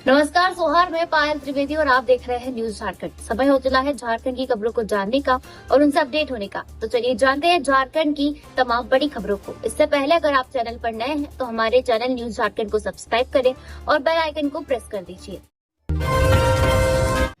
नमस्कार सोहार, मैं पायल त्रिवेदी और आप देख रहे हैं न्यूज झारखंड। समय हो चला है झारखंड की खबरों को जानने का और उनसे अपडेट होने का। तो चलिए जानते हैं झारखंड की तमाम बड़ी खबरों को। इससे पहले अगर आप चैनल पर नए हैं तो हमारे चैनल न्यूज झारखंड को सब्सक्राइब करें और बेल आइकन को प्रेस कर दीजिए।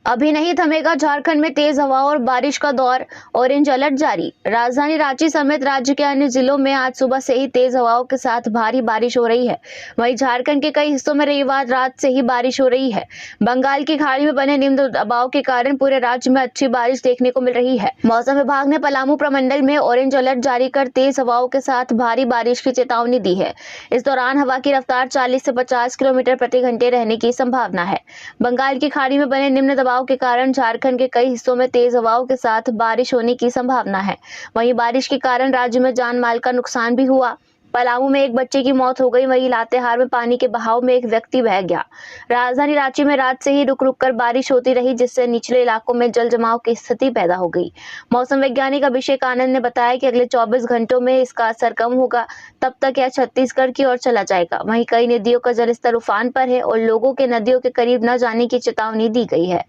अभी नहीं थमेगा झारखंड में तेज हवा और बारिश का दौर, ऑरेंज अलर्ट जारी। राजधानी रांची समेत राज्य के अन्य जिलों में आज सुबह से ही तेज हवाओं के साथ भारी बारिश हो रही है। वहीं झारखंड के कई हिस्सों में रविवार रात से ही बारिश हो रही है। बंगाल की खाड़ी में बने निम्न दबाव के कारण पूरे राज्य में अच्छी बारिश देखने को मिल रही है। मौसम विभाग ने पलामू प्रमंडल में ऑरेंज अलर्ट जारी कर तेज हवाओं के साथ भारी बारिश की चेतावनी दी है। इस दौरान हवा की रफ्तार 40 से 50 किलोमीटर प्रति घंटे रहने की संभावना है। बंगाल की खाड़ी में बने निम्न दबाव के कारण झारखंड के कई हिस्सों में तेज हवाओं के साथ बारिश होने की संभावना है। वहीं बारिश के कारण राज्य में जान माल का नुकसान भी हुआ। पलामू में एक बच्चे की मौत हो गई, वहीं लातेहार में पानी के बहाव में एक व्यक्ति बह गया। राजधानी रांची में रात से ही रुक रुक कर बारिश होती रही, जिससे निचले इलाकों में जल जमाव की स्थिति पैदा हो गई। मौसम वैज्ञानिक अभिषेक आनंद ने बताया कि अगले 24 घंटों में इसका असर कम होगा, तब तक यह छत्तीसगढ़ की ओर चला जाएगा। वहीं कई नदियों का जलस्तर उफान पर है और लोगों के नदियों के करीब न जाने की चेतावनी दी गई है।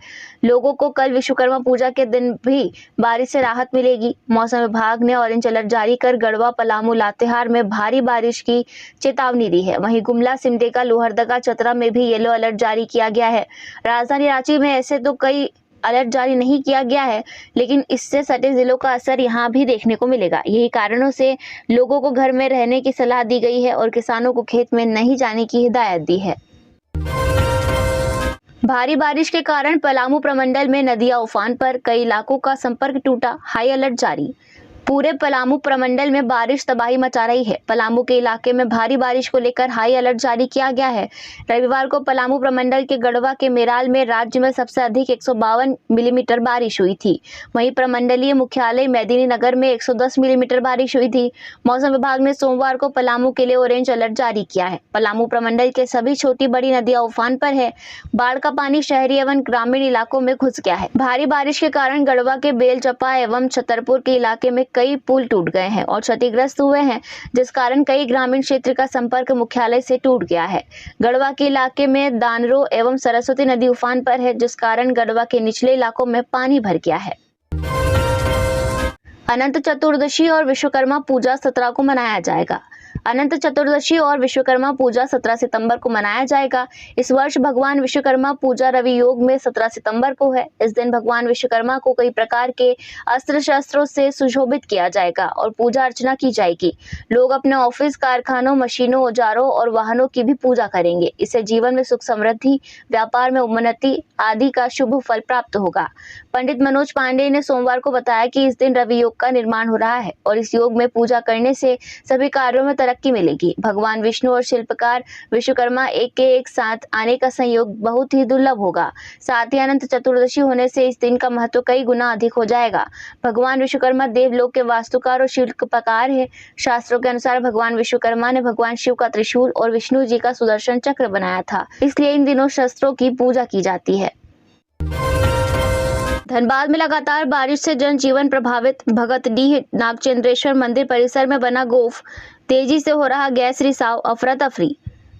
लोगों को कल विश्वकर्मा पूजा के दिन भी बारिश से राहत मिलेगी। मौसम विभाग ने ऑरेंज अलर्ट जारी कर गढ़वा, पलामू, लातेहार में भारी बारिश की चेतावनी दी है। वहीं गुमला, सिमडेगा, लोहरदगा, चतरा में भी येलो अलर्ट जारी किया गया है। राजधानी रांची में ऐसे तो कई अलर्ट जारी नहीं किया गया है, लेकिन इससे सटे जिलों का असर यहां भी देखने को मिलेगा। यही कारणों से लोगों को घर में रहने की सलाह दी गई है और किसानों को खेत में नहीं जाने की हिदायत दी है। भारी बारिश के कारण पलामू प्रमंडल में नदियां उफान पर, कई इलाकों का संपर्क टूटा, हाई अलर्ट जारी। पूरे पलामू प्रमंडल में बारिश तबाही मचा रही है। पलामू के इलाके में भारी बारिश को लेकर हाई अलर्ट जारी किया गया है। रविवार को पलामू प्रमंडल के गढ़वा के मेराल में राज्य में सबसे अधिक 152 मिलीमीटर बारिश हुई थी। वहीं प्रमंडलीय मुख्यालय मेदिनी नगर में 110 मिलीमीटर बारिश हुई थी। मौसम विभाग ने सोमवार को पलामू के लिए ऑरेंज अलर्ट जारी किया है। पलामू प्रमंडल के सभी छोटी बड़ी नदियां उफान पर है। बाढ़ का पानी शहरी एवं ग्रामीण इलाकों में घुस गया है। भारी बारिश के कारण गढ़वा के बेलचपा एवं छतरपुर के इलाके में कई पुल टूट गए हैं और क्षतिग्रस्त हुए हैं, जिस कारण कई ग्रामीण क्षेत्र का संपर्क मुख्यालय से टूट गया है। गढ़वा के इलाके में दानरो एवं सरस्वती नदी उफान पर है, जिस कारण गढ़वा के निचले इलाकों में पानी भर गया है। अनंत चतुर्दशी और विश्वकर्मा पूजा 17 को मनाया जाएगा। अनंत चतुर्दशी और विश्वकर्मा पूजा 17 सितंबर को मनाया जाएगा। इस वर्ष भगवान विश्वकर्मा पूजा रवि योग में 17 सितंबर को है। इस दिन भगवान विश्वकर्मा को कई प्रकार के अस्त्र शस्त्रों से सुशोभित किया जाएगा और पूजा अर्चना की जाएगी। लोग अपने ऑफिस, कारखानों, मशीनों, औजारों और वाहनों की भी पूजा करेंगे। इससे जीवन में सुख समृद्धि, व्यापार में उन्नति आदि का शुभ फल प्राप्त होगा। पंडित मनोज पांडे ने सोमवार को बताया कि इस दिन रवि योग का निर्माण हो रहा है और इस योग में पूजा करने से सभी कार्यों में तरक्की मिलेगी। भगवान विष्णु और शिल्पकार विश्वकर्मा एक के एक साथ आने का संयोग बहुत ही दुर्लभ होगा। साथ ही अनंत चतुर्दशी होने से इस दिन का महत्व कई गुना अधिक हो जाएगा। भगवान विश्वकर्मा देवलोक के वास्तुकार और शिल्पकार है। शास्त्रों के अनुसार भगवान विश्वकर्मा ने भगवान शिव का त्रिशूल और विष्णु जी का सुदर्शन चक्र बनाया था, इसलिए इन दिनों शस्त्रों की पूजा की जाती है। धनबाद में लगातार बारिश से जनजीवन प्रभावित। भगतडीह नागचंद्रेश्वर मंदिर परिसर में बना गोफ, तेजी से हो रहा गैस रिसाव, अफरा तफरी।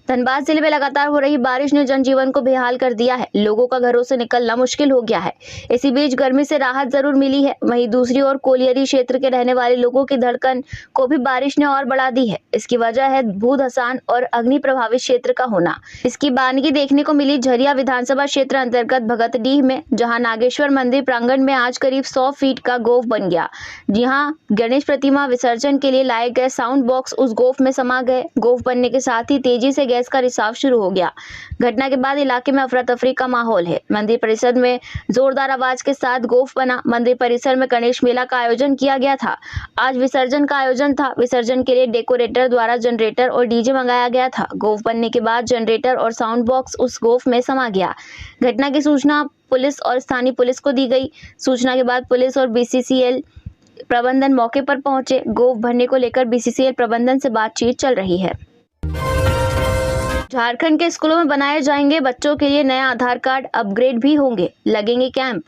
धनबाद जिले में लगातार हो रही बारिश ने जनजीवन को बेहाल कर दिया है। लोगों का घरों से निकलना मुश्किल हो गया है। इसी बीच गर्मी से राहत जरूर मिली है, वहीं दूसरी ओर कोलियरी क्षेत्र के रहने वाले लोगों की धड़कन को भी बारिश ने और बढ़ा दी है। इसकी वजह है भूधसान और अग्नि प्रभावित क्षेत्र का होना। इसकी बानगी देखने को मिली झरिया विधानसभा क्षेत्र अंतर्गत भगतडीह में, जहाँ नागेश्वर मंदिर प्रांगण में आज करीब 100 फीट का गोफ बन गया। जहाँ गणेश प्रतिमा विसर्जन के लिए लाए गए साउंड बॉक्स उस गोफ में समा गए। गोफ बनने के साथ ही तेजी से गैस का रिसाव शुरू हो गया। घटना के बाद इलाके में अफरा तफरी का माहौल है। मंदिर परिसर में जोरदार आवाज के साथ गोफ बना। मंदिर परिसर में गणेश मेला का आयोजन किया गया था। आज विसर्जन का आयोजन था। विसर्जन के लिए डेकोरेटर द्वारा जनरेटर और डीजे मंगाया गया था। गोफ बनने के बाद जनरेटर और साउंड बॉक्स उस गोफ में समा गया। घटना की सूचना पुलिस और स्थानीय पुलिस को दी गई। सूचना के बाद पुलिस और बीसीसीएल प्रबंधन मौके पर पहुंचे। गोफ भरने को लेकर बीसीसीएल प्रबंधन से बातचीत चल रही है। झारखंड के स्कूलों में बनाए जाएंगे बच्चों के लिए नया आधार कार्ड, अपग्रेड भी होंगे, लगेंगे कैंप।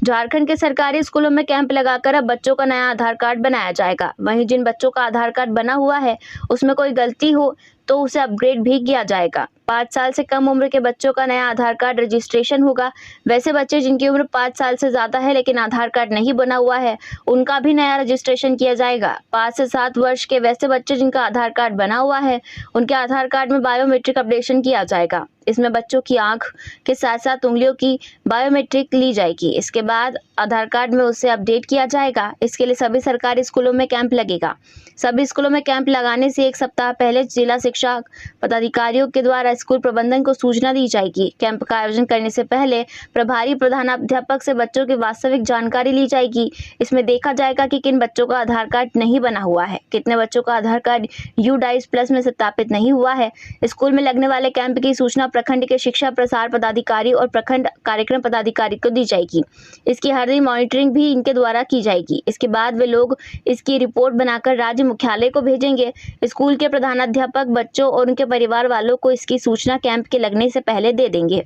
झारखंड के सरकारी स्कूलों में कैंप लगाकर अब बच्चों का नया आधार कार्ड बनाया जाएगा। वहीं जिन बच्चों का आधार कार्ड बना हुआ है उसमें कोई गलती हो तो उसे अपग्रेड भी किया जाएगा। 5 साल से कम उम्र के बच्चों का नया आधार कार्ड रजिस्ट्रेशन होगा। वैसे बच्चे जिनकी उम्र 5 साल से ज़्यादा है लेकिन आधार कार्ड नहीं बना हुआ है, उनका भी नया रजिस्ट्रेशन किया जाएगा। 5 से 7 वर्ष के वैसे बच्चे जिनका आधार कार्ड बना हुआ है, उनके आधार कार्ड में बायोमेट्रिक अपडेशन किया जाएगा। इसमें बच्चों की आंख के साथ साथ उंगलियों की बायोमेट्रिक ली जाएगी। इसके बाद आधार कार्ड में उसे अपडेट किया जाएगा। इसके लिए सभी सरकारी स्कूलों में कैंप लगेगा। सभी स्कूलोों में कैंप लगाने से 1 सप्ताह पहले जिला शिक्षा पदाधिकारियों के द्वारा स्कूल प्रबंधन को सूचना दी जाएगी। कैंप का आयोजन करने से पहले प्रभारी प्रधानाध्यापक से बच्चों की वास्तविक जानकारी ली जाएगी। इसमें देखा जाएगा कि किन बच्चों का आधार कार्ड नहीं बना हुआ है, कितने बच्चों का आधार कार्ड U-DAIS+ में सत्यापित नहीं हुआ है। स्कूल में लगने वाले कैंप की सूचना प्रखंड के शिक्षा प्रसार पदाधिकारी और प्रखंड कार्यक्रम पदाधिकारी को दी जाएगी। इसकी हर दिन मॉनिटरिंग भी इनके द्वारा की जाएगी। इसके बाद वे लोग इसकी रिपोर्ट बनाकर राज्य मुख्यालय को भेजेंगे। स्कूल के प्रधानाध्यापक बच्चों और उनके परिवार वालों को इसकी सूचना कैंप के लगने से पहले दे देंगे।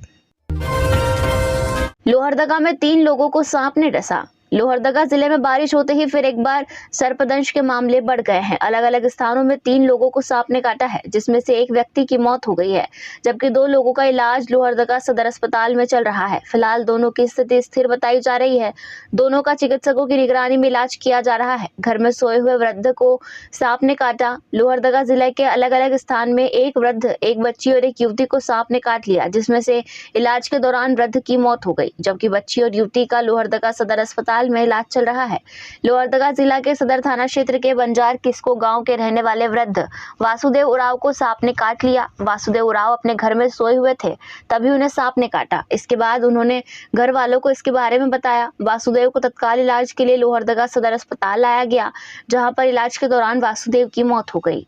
लोहरदगा में 3 लोगों को सांप ने डसा। लोहरदगा जिले में बारिश होते ही फिर एक बार सर्पदंश के मामले बढ़ गए हैं। अलग अलग स्थानों में 3 लोगों को सांप ने काटा है, जिसमें से एक व्यक्ति की मौत हो गई है, जबकि 2 लोगों का इलाज लोहरदगा सदर अस्पताल में चल रहा है। फिलहाल दोनों की स्थिति स्थिर बताई जा रही है। दोनों का चिकित्सकों की निगरानी में इलाज किया जा रहा है। घर में सोए हुए वृद्ध को सांप ने काटा। लोहरदगा जिले के अलग अलग स्थान में एक वृद्ध, एक बच्ची और एक युवती को सांप ने काट लिया, जिसमें से इलाज के दौरान वृद्ध की मौत हो गई, जबकि बच्ची और युवती का लोहरदगा सदर अस्पताल में इलाज चल रहा है। लोहरदगा जिला के सदर थाना क्षेत्र के बंजार किस्को गांव के रहने वाले वृद्ध वासुदेव उरांव को सांप ने काट लिया। वासुदेव उरांव अपने घर में सोए हुए थे, तभी उन्हें सांप ने काटा। इसके बाद उन्होंने घर वालों को इसके बारे में बताया। वासुदेव को तत्काल इलाज के लिए लोहरदगा सदर अस्पताल लाया गया, जहां पर इलाज के दौरान वासुदेव की मौत हो गई।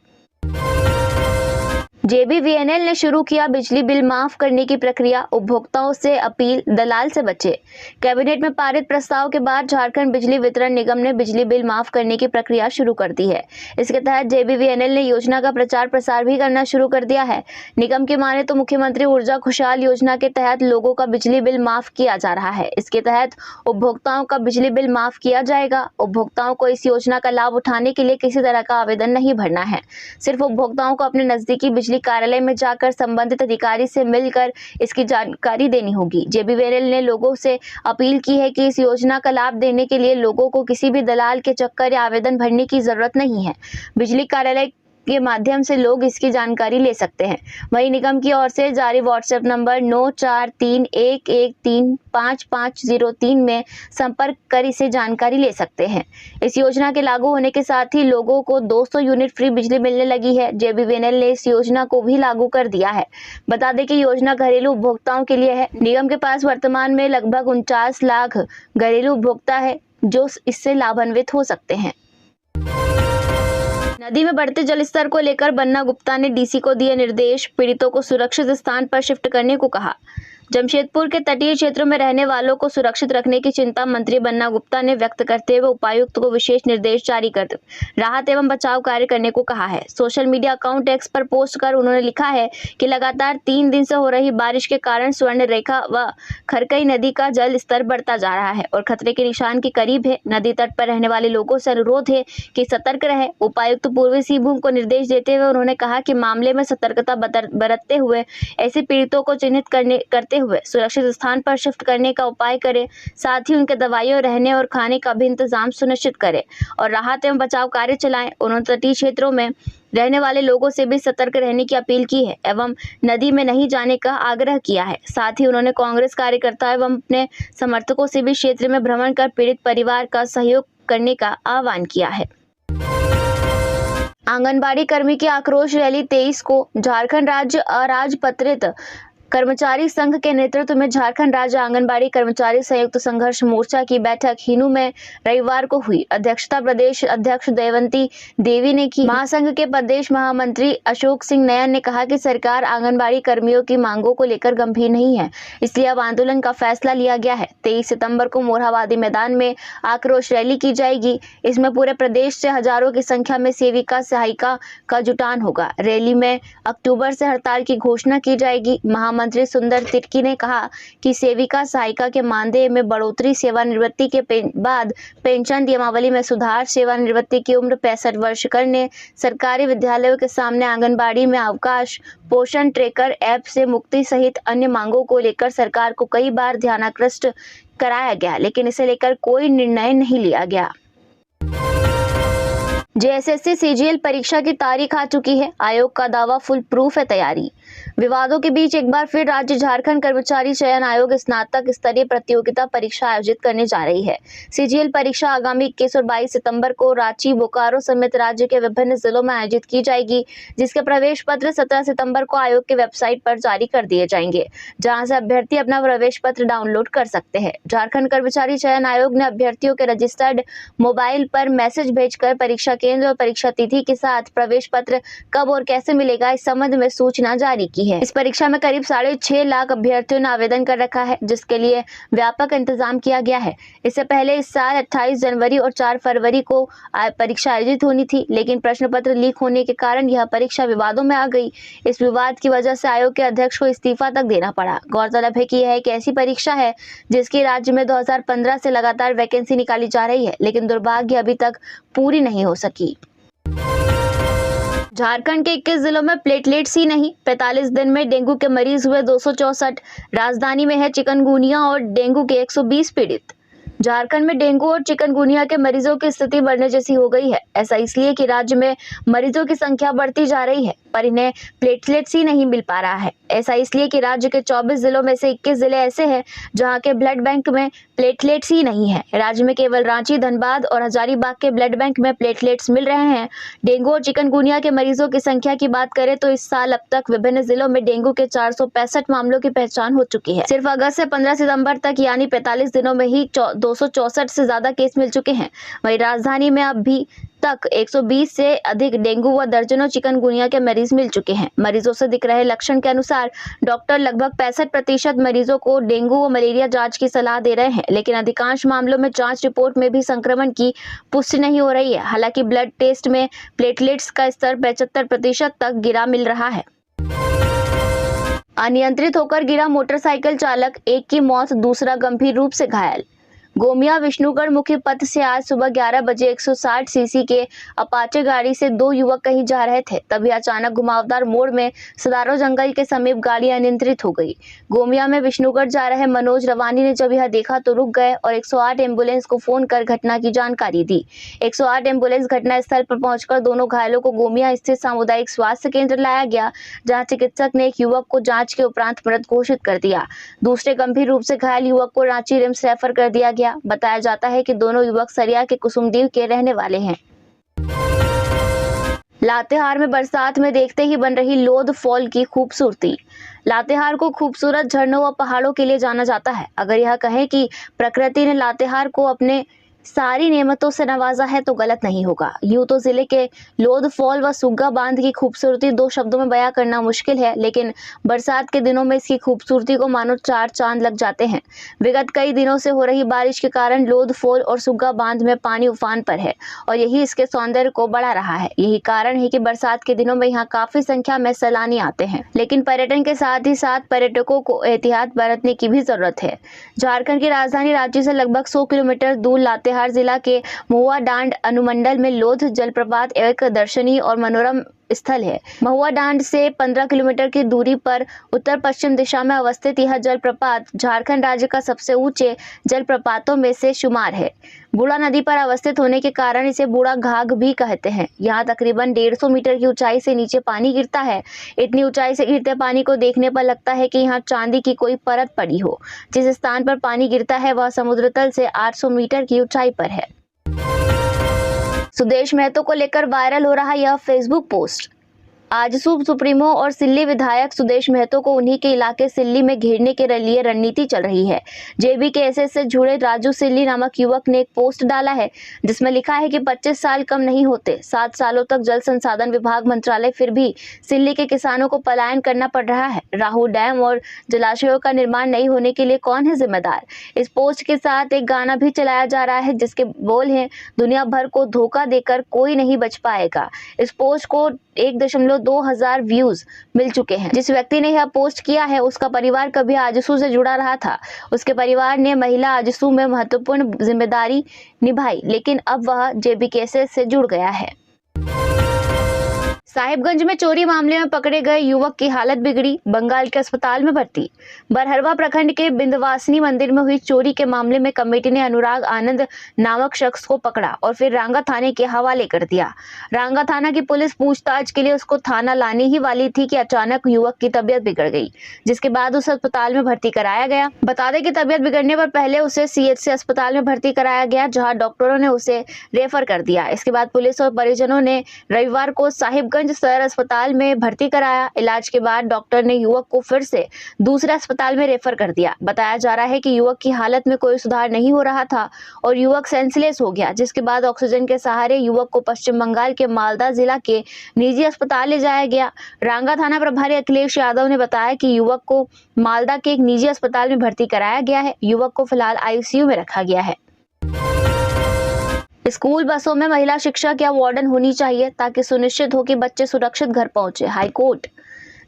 JBVNL ने शुरू किया बिजली बिल माफ करने की प्रक्रिया, उपभोक्ताओं से अपील, दलाल से बचे। कैबिनेट में पारित प्रस्ताव के बाद झारखंड बिजली वितरण निगम ने बिजली बिल माफ करने की प्रक्रिया शुरू कर दी है। इसके तहत JBVNL ने योजना का प्रचार प्रसार भी करना शुरू कर दिया है। निगम की माने तो मुख्यमंत्री ऊर्जा खुशहाल योजना के तहत लोगों का बिजली बिल माफ किया जा रहा है। इसके तहत उपभोक्ताओं का बिजली बिल माफ किया जाएगा। उपभोक्ताओं को इस योजना का लाभ उठाने के लिए किसी तरह का आवेदन नहीं भरना है। सिर्फ उपभोक्ताओं को अपने नजदीकी बिजली कार्यालय में जाकर संबंधित अधिकारी से मिलकर इसकी जानकारी देनी होगी। JBVNL ने लोगों से अपील की है कि इस योजना का लाभ देने के लिए लोगों को किसी भी दलाल के चक्कर या आवेदन भरने की जरूरत नहीं है। बिजली कार्यालय के माध्यम से लोग इसकी जानकारी ले सकते हैं। वहीं निगम की ओर से जारी व्हाट्सएप नंबर 9431135503 में संपर्क कर इसे जानकारी ले सकते हैं। इस योजना के लागू होने के साथ ही लोगों को 200 यूनिट फ्री बिजली मिलने लगी है। JBVNL ने इस योजना को भी लागू कर दिया है। बता दें कि योजना घरेलू उपभोक्ताओं के लिए है। निगम के पास वर्तमान में लगभग 49 लाख घरेलू उपभोक्ता है जो इससे लाभान्वित हो सकते हैं। नदी में बढ़ते जलस्तर को लेकर बन्ना गुप्ता ने DC को दिए निर्देश, पीड़ितों को सुरक्षित स्थान पर शिफ्ट करने को कहा। जमशेदपुर के तटीय क्षेत्रों में रहने वालों को सुरक्षित रखने की चिंता मंत्री बन्ना गुप्ता ने व्यक्त करते हुए उपायुक्त को विशेष निर्देश जारी कर राहत एवं बचाव कार्य करने को कहा है। सोशल मीडिया अकाउंट X पर पोस्ट कर उन्होंने लिखा है कि लगातार 3 दिन से हो रही बारिश के कारण स्वर्ण रेखा व खरकई नदी का जल स्तर बढ़ता जा रहा है और खतरे के निशान के करीब है। नदी तट पर रहने वाले लोगों से अनुरोध है कि सतर्क रहे। उपायुक्त पूर्वी सिंहभूम को निर्देश देते हुए उन्होंने कहा कि मामले में सतर्कता बरतते हुए ऐसे पीड़ितों को चिन्हित करते हुए सुरक्षित स्थान पर शिफ्ट करने का उपाय करें। साथ ही उनके दवाइयों, रहने और खाने का भी इंतजाम सुनिश्चित करें और राहत एवं बचाव कार्य चलाएं। उन्होंने तटीय क्षेत्रों में रहने वाले लोगों से भी सतर्क रहने की अपील की है एवं नदी में नहीं जाने का आग्रह किया है। साथ ही उन्होंने कांग्रेस कार्यकर्ताओं एवं अपने समर्थकों से भी क्षेत्र में भ्रमण कर पीड़ित परिवार का सहयोग करने का आह्वान किया है। आंगनबाड़ी कर्मी की आक्रोश रैली 23 को। झारखंड राज्य अराजपत्रित कर्मचारी संघ के नेतृत्व में झारखंड राज्य आंगनबाड़ी कर्मचारी संयुक्त संघर्ष मोर्चा की बैठक हिनू में रविवार को हुई। अध्यक्षता प्रदेश अध्यक्ष देवंती देवी ने की। महासंघ के प्रदेश महामंत्री अशोक सिंह नयन ने कहा कि सरकार आंगनबाड़ी कर्मियों की मांगों को लेकर गंभीर नहीं है, इसलिए अब आंदोलन का फैसला लिया गया है। 23 सितंबर को मोरहाबादी मैदान में आक्रोश रैली की जाएगी। इसमें पूरे प्रदेश से हजारों की संख्या में सेविका सहायिका का जुटान होगा। रैली में अक्टूबर से हड़ताल की घोषणा की जाएगी। मंत्री सुंदर तिर्की ने कहा कि सेविका सहायिका के मानदेय में बढ़ोतरी, सेवानिवृत्ति के बाद पेंशन नियमावली में सुधार, सेवानिवृत्ति की उम्र 65 वर्ष करने, सरकारी विद्यालयों के सामने आंगनबाड़ी में अवकाश, पोषण ट्रैकर ऐप से मुक्ति सहित अन्य मांगों को लेकर सरकार को कई बार ध्यानाकृष्ट कराया गया, लेकिन इसे लेकर कोई निर्णय नहीं लिया गया। जेएसएससी सीजीएल परीक्षा की तारीख आ चुकी है। आयोग का दावा फुल प्रूफ है तैयारी। विवादों के बीच एक बार फिर राज्य झारखंड कर्मचारी चयन आयोग स्नातक स्तरीय प्रतियोगिता परीक्षा आयोजित करने जा रही है। सीजीएल परीक्षा आगामी 21 और 22 सितंबर को रांची, बोकारो समेत राज्य के विभिन्न जिलों में आयोजित की जाएगी, जिसके प्रवेश पत्र 17 सितंबर को आयोग की वेबसाइट पर जारी कर दिए जाएंगे, जहां से अभ्यर्थी अपना प्रवेश पत्र डाउनलोड कर सकते हैं। झारखंड कर्मचारी चयन आयोग ने अभ्यर्थियों के रजिस्टर्ड मोबाइल पर मैसेज भेजकर परीक्षा केंद्र और परीक्षा तिथि के साथ प्रवेश पत्र कब और कैसे मिलेगा, इस संबंध में सूचना जारी की है। इस परीक्षा में करीब 6.5 लाख अभ्यर्थियों ने आवेदन कर रखा है, जिसके लिए व्यापक इंतजाम किया गया है। इससे पहले इस साल 28 जनवरी और 4 फरवरी को परीक्षा आयोजित होनी थी, लेकिन प्रश्न पत्र लीक होने के कारण यह परीक्षा विवादों में आ गई। इस विवाद की वजह से आयोग के अध्यक्ष को इस्तीफा तक देना पड़ा। गौरतलब है कि यह एक ऐसी परीक्षा है जिसकी राज्य में 2015 से लगातार वैकेंसी निकाली जा रही है, लेकिन दुर्भाग्य अभी तक पूरी नहीं हो सकी। झारखंड के 21 जिलों में प्लेटलेट्स ही नहीं, 45 दिन में डेंगू के मरीज हुए 264। राजधानी में है चिकनगुनिया और डेंगू के 120 पीड़ित। झारखंड में डेंगू और चिकनगुनिया के मरीजों की स्थिति बढ़ने जैसी हो गई है। ऐसा इसलिए कि राज्य में मरीजों की संख्या बढ़ती जा रही है, पर इन्हें प्लेटलेट्स ही नहीं मिल पा रहा है। ऐसा इसलिए कि राज्य के 24 जिलों में से 21 जिले ऐसे हैं जहां के ब्लड बैंक में प्लेटलेट्स ही नहीं है। राज्य में केवल रांची, धनबाद और हजारीबाग के ब्लड बैंक में प्लेटलेट्स मिल रहे हैं। डेंगू और चिकनगुनिया के मरीजों की संख्या की बात करें तो इस साल अब तक विभिन्न जिलों में डेंगू के 465 मामलों की पहचान हो चुकी है। सिर्फ अगस्त से 15 सितंबर तक यानी 45 दिनों में ही 264 से ज्यादा केस मिल चुके हैं। वहीं राजधानी में अभी तक 120 से अधिक डेंगू व दर्जनों चिकनगुनिया के मरीज मिल चुके हैं। मरीजों से दिख रहे लक्षण के अनुसार डॉक्टर लगभग 65% मरीजों को डेंगू व मलेरिया जांच की सलाह दे रहे हैं, लेकिन अधिकांश मामलों में जांच रिपोर्ट में भी संक्रमण की पुष्टि नहीं हो रही है। हालांकि ब्लड टेस्ट में प्लेटलेट्स का स्तर 75% तक गिरा मिल रहा है। अनियंत्रित होकर गिरा मोटरसाइकिल चालक, एक की मौत, दूसरा गंभीर रूप से घायल। गोमिया विष्णुगढ़ मुख्य पथ से आज सुबह 11 बजे 160 सीसी के अपाचे गाड़ी से 2 युवक कहीं जा रहे थे, तभी अचानक घुमावदार मोड़ में सदारो जंगल के समीप गाड़ी अनियंत्रित हो गई। गोमिया में विष्णुगढ़ जा रहे मनोज रवानी ने जब यह देखा तो रुक गए और 108 एम्बुलेंस को फोन कर घटना की जानकारी दी। 108 एम्बुलेंस घटनास्थल पर पहुंचकर दोनों घायलों को गोमिया स्थित सामुदायिक स्वास्थ्य केंद्र लाया गया, जहाँ चिकित्सक ने एक युवक को जाँच के उपरांत मृत घोषित कर दिया। दूसरे गंभीर रूप से घायल युवक को रांची रिम्स रेफर कर दिया गया। बताया जाता है कि दोनों युवक सरिया के कुसुमदीव के रहने वाले हैं। लातेहार में बरसात में देखते ही बन रही लोध फॉल की खूबसूरती। लातेहार को खूबसूरत झरनों व पहाड़ों के लिए जाना जाता है। अगर यह कहें कि प्रकृति ने लातेहार को अपने सारी नेमतों से नवाजा है तो गलत नहीं होगा। यूं तो जिले के लोध फॉल व सुग्गा बांध की खूबसूरती 2 शब्दों में बयां करना मुश्किल है, लेकिन बरसात के दिनों में इसकी खूबसूरती को मानो 4 चांद लग जाते हैं। विगत कई दिनों से हो रही बारिश के कारण लोध फॉल और सुग्गा बांध में पानी उफान पर है और यही इसके सौंदर्य को बढ़ा रहा है। यही कारण है कि बरसात के दिनों में यहाँ काफी संख्या में सैलानी आते हैं, लेकिन पर्यटन के साथ ही साथ पर्यटकों को एहतियात बरतने की भी जरूरत है। झारखंड की राजधानी रांची से लगभग 100 किलोमीटर दूर लातेहार जिला के महुआ डांड अनुमंडल में लोध जलप्रपात एक दर्शनीय और मनोरम स्थल है। महुआ डांड से 15 किलोमीटर की दूरी पर उत्तर पश्चिम दिशा में अवस्थित यह जलप्रपात झारखंड राज्य का सबसे ऊंचे जलप्रपातों में से शुमार है। बूढ़ा नदी पर अवस्थित होने के कारण इसे बूढ़ा घाघ भी कहते हैं। यहाँ तकरीबन 150 मीटर की ऊंचाई से नीचे पानी गिरता है। इतनी ऊंचाई से गिरते पानी को देखने पर लगता है कि यहाँ चांदी की कोई परत पड़ी हो। जिस स्थान पर पानी गिरता है वह समुद्र तल से 800 मीटर की ऊंचाई पर है। सुदेश महतो को लेकर वायरल हो रहा यह फेसबुक पोस्ट। आजसू सुप्रीमो और सिल्ली विधायक सुदेश महतो को उन्हीं के इलाके सिल्ली में घेरने के लिए रणनीति चल रही है। जेबीकेएसएस से जुड़े राजू सिल्ली नामक युवक ने एक पोस्ट डाला है जिसमें लिखा है कि 25 साल कम नहीं होते, 7 सालों तक जल संसाधन विभाग मंत्रालय, फिर भी सिल्ली के किसानों को पलायन करना पड़ रहा है। राहु डैम और जलाशयों का निर्माण नहीं होने के लिए कौन है जिम्मेदार। इस पोस्ट के साथ एक गाना भी चलाया जा रहा है जिसके बोल हैं, दुनिया भर को धोखा देकर कोई नहीं बच पाएगा। इस पोस्ट को 1.2 2000 व्यूज मिल चुके हैं। जिस व्यक्ति ने यह पोस्ट किया है उसका परिवार कभी आजसू से जुड़ा रहा था। उसके परिवार ने महिला आजसू में महत्वपूर्ण जिम्मेदारी निभाई, लेकिन अब वह जेबीकेएस से जुड़ गया है। साहिबगंज में चोरी मामले में पकड़े गए युवक की हालत बिगड़ी, बंगाल के अस्पताल में भर्ती। बरहरवा प्रखंड के बिंदवासिनी मंदिर में हुई चोरी के मामले में कमेटी ने अनुराग आनंद नामक शख्स को पकड़ा और फिर रांगा थाने के हवाले कर दिया। रांगा थाना की पुलिस पूछताछ के लिए उसको थाना लाने ही वाली थी कि अचानक युवक की तबीयत बिगड़ गई, जिसके बाद उसे अस्पताल में भर्ती कराया गया। बता दें कि तबीयत बिगड़ने पर पहले उसे सीएचसी अस्पताल में भर्ती कराया गया, जहाँ डॉक्टरों ने उसे रेफर कर दिया। इसके बाद पुलिस और परिजनों ने रविवार को साहिबगंज सदर अस्पताल में भर्ती कराया। इलाज के बाद डॉक्टर ने युवक को फिर से दूसरे अस्पताल में रेफर कर दिया। बताया जा रहा है कि युवक की हालत में कोई सुधार नहीं हो रहा था और युवक सेंसलेस हो गया, जिसके बाद ऑक्सीजन के सहारे युवक को पश्चिम बंगाल के मालदा जिला के निजी अस्पताल ले जाया गया। रांगा थाना प्रभारी अखिलेश यादव ने बताया कि युवक को मालदा के एक निजी अस्पताल में भर्ती कराया गया है। युवक को फिलहाल आईसीयू में रखा गया है। स्कूल बसों में महिला शिक्षक या वार्डन होनी चाहिए ताकि सुनिश्चित हो कि बच्चे सुरक्षित घर पहुंचे। हाईकोर्ट।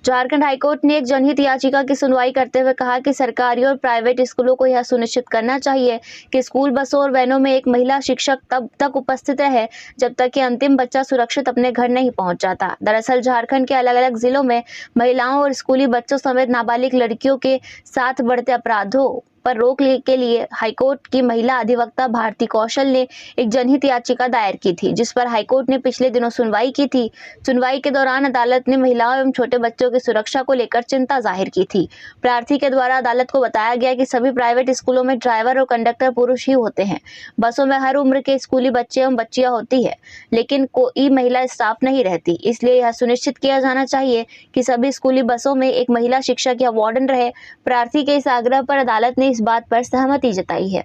झारखंड हाईकोर्ट ने एक जनहित याचिका की सुनवाई करते हुए कहा कि सरकारी और प्राइवेट स्कूलों को यह सुनिश्चित करना चाहिए कि स्कूल बसों और वैनों में एक महिला शिक्षक तब तक उपस्थित रहे जब तक कि अंतिम बच्चा सुरक्षित अपने घर नहीं पहुंच जाता। दरअसल झारखंड के अलग अलग जिलों में महिलाओं और स्कूली बच्चों समेत नाबालिग लड़कियों के साथ बढ़ते अपराधों पर रोक के लिए हाईकोर्ट की महिला अधिवक्ता भारती कौशल ने एक जनहित याचिका दायर की थी, जिस पर हाईकोर्ट ने पिछले दिनों सुनवाई की थी। सुनवाई के दौरान अदालत ने महिलाओं एवं छोटे बच्चों की सुरक्षा को लेकर चिंता जाहिर की थी। प्रार्थी के द्वारा अदालत को बताया गया कि सभी प्राइवेट स्कूलों में ड्राइवर और कंडक्टर पुरुष ही होते हैं। बसों में हर उम्र के स्कूली बच्चे एवं बच्चियां होती है, लेकिन कोई महिला स्टाफ नहीं रहती। इसलिए यह सुनिश्चित किया जाना चाहिए कि सभी स्कूली बसों में एक महिला शिक्षक या वार्डन रहे। प्रार्थी के इस आग्रह पर अदालत ने इस बात पर सहमति जताई है।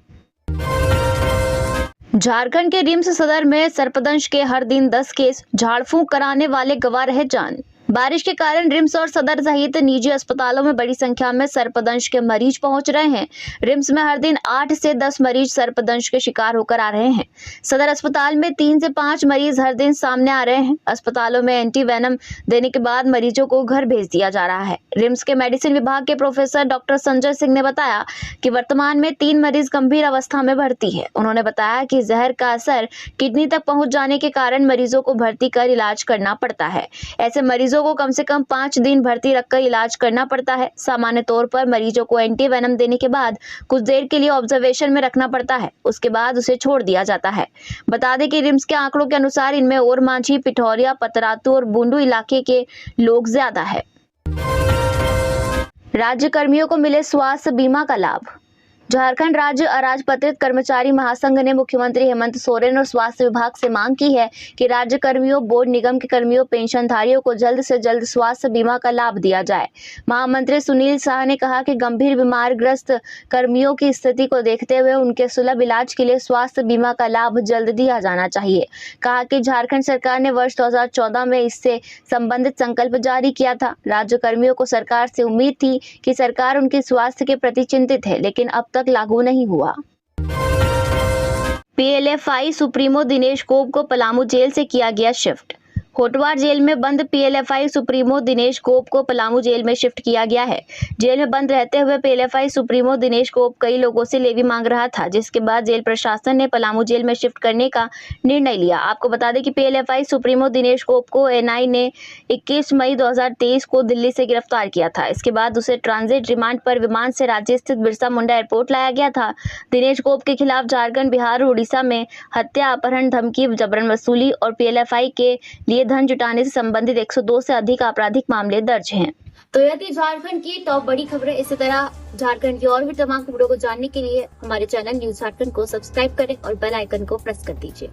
झारखंड के रिम्स सदर में सर्पदंश के हर दिन 10 केस, झाड़ फूंक कराने वाले गंवा रहे जान। बारिश के कारण रिम्स और सदर सहित निजी अस्पतालों में बड़ी संख्या में सर्पदंश के मरीज पहुंच रहे हैं। रिम्स में हर दिन 8 से 10 मरीज सर्पदंश के शिकार होकर आ रहे हैं। सदर अस्पताल में 3 से 5 मरीज हर दिन सामने आ रहे हैं। अस्पतालों में एंटी वेनम देने के बाद मरीजों को घर भेज दिया जा रहा है। रिम्स के मेडिसिन विभाग के प्रोफेसर डॉक्टर संजय सिंह ने बताया कि वर्तमान में 3 मरीज गंभीर अवस्था में भर्ती है। उन्होंने बताया कि जहर का असर किडनी तक पहुंच जाने के कारण मरीजों को भर्ती कर इलाज करना पड़ता है। ऐसे मरीजों को कम से कम 5 दिन भर्ती रखकर इलाज करना पड़ता है। सामान्य तौर पर मरीजों को एंटी वेनम देने के बाद कुछ देर के लिए ऑब्जर्वेशन में रखना पड़ता है, उसके बाद उसे छोड़ दिया जाता है। बता दें कि रिम्स के आंकड़ों के अनुसार इनमें ओरमांझी, पिठौरिया, पतरातू और बूंदू इलाके के लोग ज्यादा है। राज्य कर्मियों को मिले स्वास्थ्य बीमा का लाभ। झारखंड राज्य अराजपत्रित कर्मचारी महासंघ ने मुख्यमंत्री हेमंत सोरेन और स्वास्थ्य विभाग से मांग की है कि राज्य कर्मियों, बोर्ड निगम के कर्मियों, पेंशनधारियों को जल्द से जल्द स्वास्थ्य बीमा का लाभ दिया जाए। महामंत्री सुनील शाह ने कहा कि गंभीर बीमारग्रस्त कर्मियों की स्थिति को देखते हुए उनके सुलभ इलाज के लिए स्वास्थ्य बीमा का लाभ जल्द दिया जाना चाहिए। कहा कि झारखंड सरकार ने वर्ष 2014 में इससे संबंधित संकल्प जारी किया था। राज्य कर्मियों को सरकार से उम्मीद थी कि सरकार उनके स्वास्थ्य के प्रति चिंतित है, लेकिन अब तक लागू नहीं हुआ। पीएलएफआई सुप्रीमो दिनेश गोप को पलामू जेल से किया गया शिफ्ट। होटवार जेल में बंद पीएलएफआई सुप्रीमो दिनेश गोप को पलामू जेल में शिफ्ट किया गया है। जेल में बंद रहते हुए पीएलएफआई सुप्रीमो दिनेश गोप कई लोगों से लेवी मांग रहा था, जिसके बाद जेल प्रशासन ने पलामू जेल में शिफ्ट करने का निर्णय लिया। आपको बता दें कि पीएलएफआई सुप्रीमो दिनेश गोप को एनआई ने 21 मई 2023 को दिल्ली से गिरफ्तार किया था। इसके बाद उसे ट्रांजिट रिमांड पर विमान से राज्य स्थित बिरसा मुंडा एयरपोर्ट लाया गया था। दिनेश गोप के खिलाफ झारखंड, बिहार और उड़ीसा में हत्या, अपहरण, धमकी, जबरन वसूली और पीएलएफआई के लिए धन जुटाने से संबंधित 102 से अधिक आपराधिक मामले दर्ज हैं। तो यह थी झारखंड की टॉप बड़ी खबरें। इसी तरह झारखंड की और भी तमाम खबरों को जानने के लिए हमारे चैनल न्यूज झारखंड को सब्सक्राइब करें और बेल आइकन को प्रेस कर दीजिए।